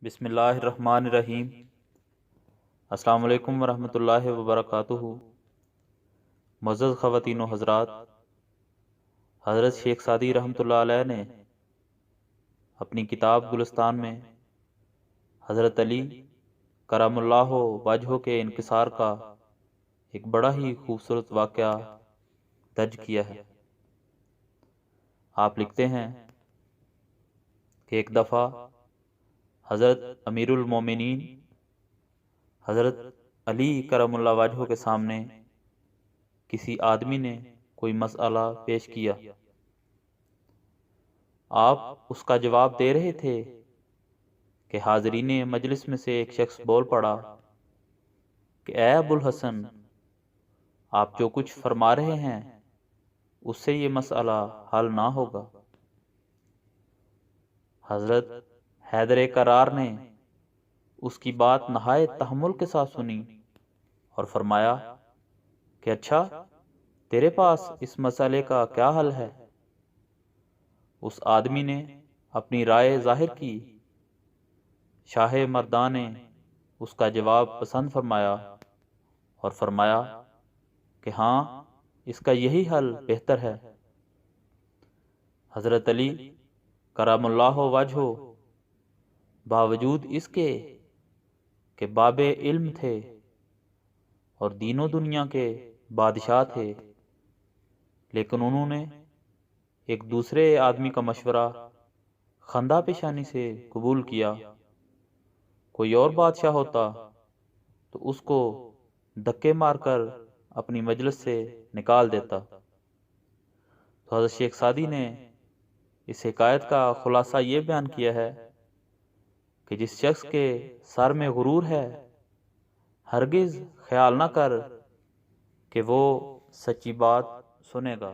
بسم اللہ الرحمن الرحیم۔ السلام علیکم ورحمۃ اللہ وبرکاتہ۔ معزز خواتین و حضرات، حضرت شیخ سعدی رحمۃ اللہ علیہ نے اپنی کتاب گلستان میں حضرت علی کرم اللہ وجہہ کے انکسار کا ایک بڑا ہی خوبصورت واقعہ درج کیا ہے۔ آپ لکھتے ہیں کہ ایک دفعہ حضرت امیر المومنین حضرت علی کرم اللہ وجہہ کے سامنے کسی آدمی نے کوئی مسئلہ پیش کیا۔ آپ اس کا جواب دے رہے تھے کہ حاضرین مجلس میں سے ایک شخص بول پڑا کہ اے ابو الحسن، آپ جو کچھ فرما رہے ہیں اس سے یہ مسئلہ حل نہ ہوگا۔ حضرت حیدر کرار نے اس کی بات نہایت تحمل کے ساتھ سنی اور فرمایا کہ اچھا، تیرے پاس اس مسئلے کا کیا حل ہے؟ اس آدمی نے اپنی رائے ظاہر کی۔ شاہ مردان نے اس کا جواب پسند فرمایا اور فرمایا کہ ہاں، اس کا یہی حل بہتر ہے۔ حضرت علی کرم اللہ وجہہ باوجود اس کے کہ باب علم تھے اور دین و دنیا کے بادشاہ تھے، لیکن انہوں نے ایک دوسرے آدمی کا مشورہ خندہ پیشانی سے قبول کیا۔ کوئی اور بادشاہ ہوتا تو اس کو دھکے مار کر اپنی مجلس سے نکال دیتا۔ تو حضرت شیخ سعدی نے اس حکایت کا خلاصہ یہ بیان کیا ہے کہ جس شخص کے سر میں غرور ہے، ہرگز خیال نہ کر کہ وہ سچی بات سنے گا۔